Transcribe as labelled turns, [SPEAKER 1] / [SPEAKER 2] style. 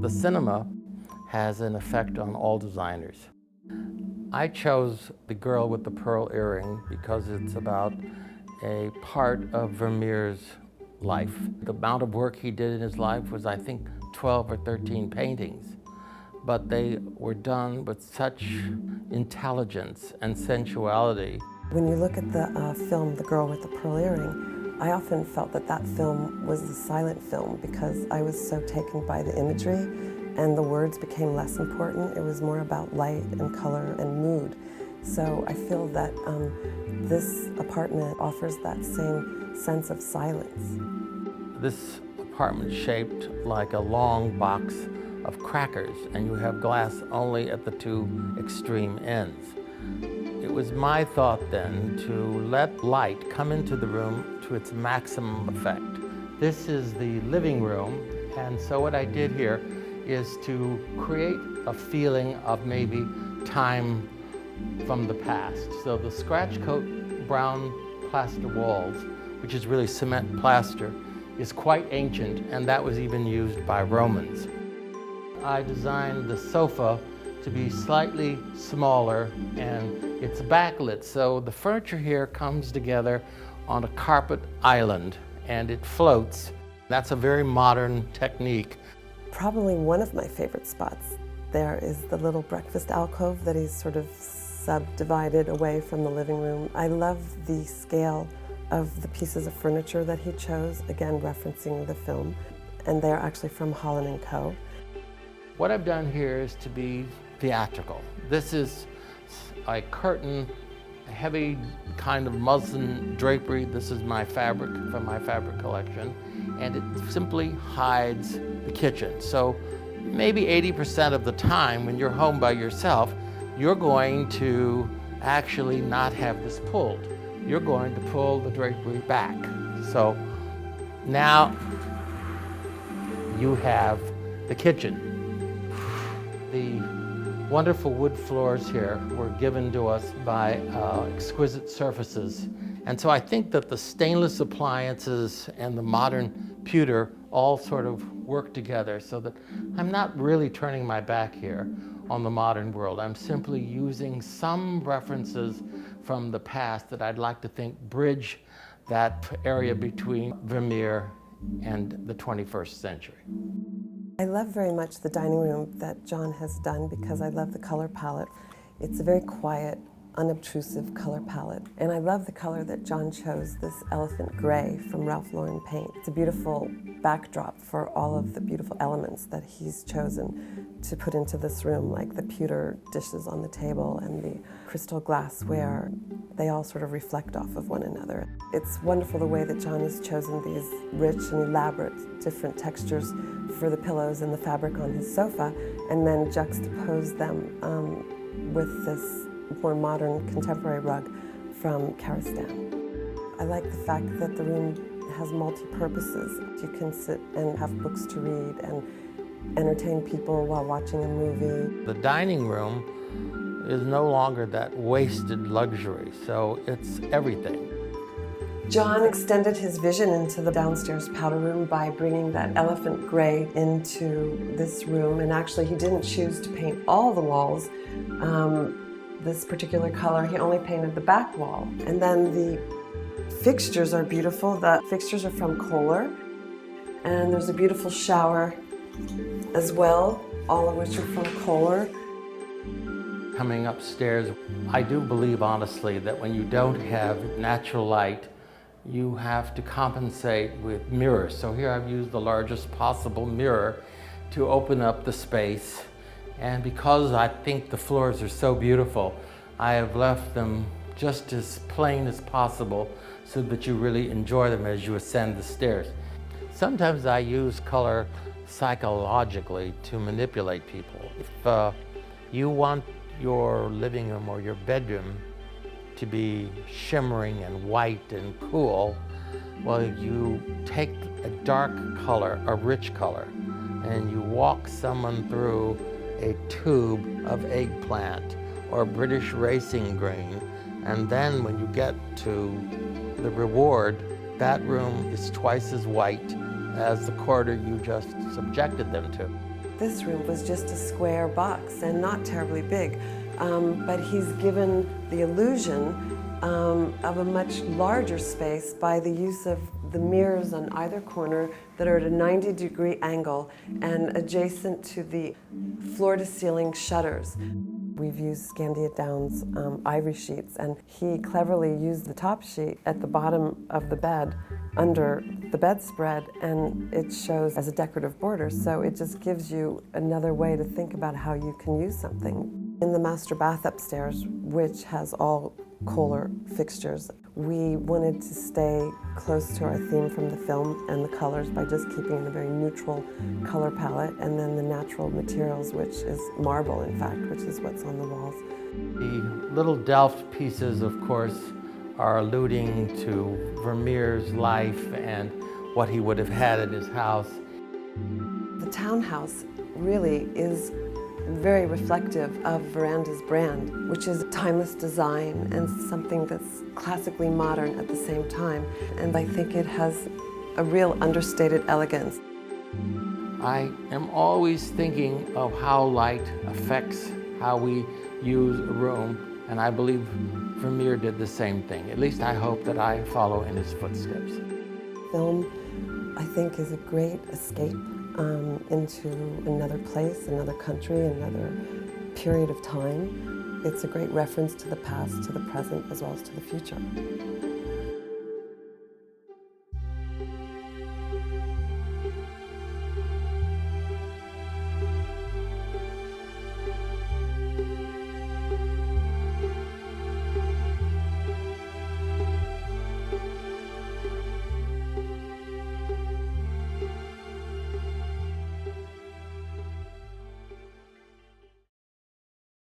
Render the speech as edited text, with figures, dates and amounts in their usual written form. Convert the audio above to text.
[SPEAKER 1] The cinema has an effect on all designers. I chose The Girl with the Pearl Earring because it's about a part of Vermeer's life. The amount of work he did in his life was, I think, 12 or 13 paintings, but they were done with such intelligence and sensuality.
[SPEAKER 2] When you look at the film, The Girl with the Pearl Earring, I often felt that that film was a silent film because I was so taken by the imagery and the words became less important. It was more about light and color and mood. So I feel that this apartment offers that same sense of silence.
[SPEAKER 1] This apartment shaped like a long box of crackers, and you have glass only at the two extreme ends. It was my thought then to let light come into the room to its maximum effect. This is the living room, and so what I did here is to create a feeling of maybe time from the past. So the scratch coat brown plaster walls, which is really cement plaster, is quite ancient, and that was even used by Romans. I designed the sofa to be slightly smaller, and it's backlit, so the furniture here comes together on a carpet island, and it floats. That's a very modern technique.
[SPEAKER 2] Probably one of my favorite spots there is the little breakfast alcove that he's sort of subdivided away from the living room. I love the scale of the pieces of furniture that he chose, again referencing the film, and they're actually from Holland & Co.
[SPEAKER 1] What I've done here is to be theatrical. This is a curtain, a heavy kind of muslin drapery. This is my fabric from my fabric collection, and it simply hides the kitchen. So maybe 80% of the time when you're home by yourself, you're going to actually not have this pulled. You're going to pull the drapery back. So now you have the kitchen. The wonderful wood floors here were given to us by exquisite surfaces. And so I think that the stainless appliances and the modern pewter all sort of work together so that I'm not really turning my back here on the modern world. I'm simply using some references from the past that I'd like to think bridge that area between Vermeer and the 21st century.
[SPEAKER 2] I love very much the dining room that John has done because I love the color palette. It's a very quiet, unobtrusive color palette. And I love the color that John chose, this elephant gray from Ralph Lauren paint. It's a beautiful backdrop for all of the beautiful elements that he's chosen to put into this room, like the pewter dishes on the table and the crystal glassware. They all sort of reflect off of one another. It's wonderful the way that John has chosen these rich and elaborate different textures for the pillows and the fabric on his sofa, and then juxtapose them with this more modern contemporary rug from Karistan. I like the fact that the room has multi-purposes. You can sit and have books to read and entertain people while watching a movie.
[SPEAKER 1] The dining room is no longer that wasted luxury, so it's everything.
[SPEAKER 2] John extended his vision into the downstairs powder room by bringing that elephant gray into this room, and actually he didn't choose to paint all the walls this particular color. He only painted the back wall. And then the fixtures are beautiful. The fixtures are from Kohler, and there's a beautiful shower as well, all of which are from Kohler.
[SPEAKER 1] Coming upstairs, I do believe honestly that when you don't have natural light, you have to compensate with mirrors. So here I've used the largest possible mirror to open up the space. And because I think the floors are so beautiful, I have left them just as plain as possible so that you really enjoy them as you ascend the stairs. Sometimes I use color psychologically to manipulate people. If you want your living room or your bedroom to be shimmering and white and cool, well, you take a dark color, a rich color, and you walk someone through a tube of eggplant or British racing green, And then when you get to the reward, that room is twice as white as the corridor you just subjected them to.
[SPEAKER 2] This room was just a square box and not terribly big, but he's given the illusion of a much larger space by the use of the mirrors on either corner that are at a 90-degree angle and adjacent to the floor-to-ceiling shutters. We've used Scandia Downs ivory sheets, and he cleverly used the top sheet at the bottom of the bed under the bedspread, and it shows as a decorative border, so it just gives you another way to think about how you can use something. In the master bath upstairs, which has all Kohler fixtures, we wanted to stay close to our theme from the film and the colors by just keeping a very neutral color palette, and then the natural materials, which is marble, in fact, which is what's on the walls.
[SPEAKER 1] The little Delft pieces, of course, are alluding to Vermeer's life and what he would have had at his house.
[SPEAKER 2] The townhouse really is very reflective of Veranda's brand, which is timeless design and something that's classically modern at the same time. And I think it has a real understated elegance.
[SPEAKER 1] I am always thinking of how light affects how we use a room, and I believe Vermeer did the same thing. At least I hope that I follow in his footsteps.
[SPEAKER 2] Film, I think, is a great escape into another place, another country, another period of time. It's a great reference to the past, to the present, as well as to the future.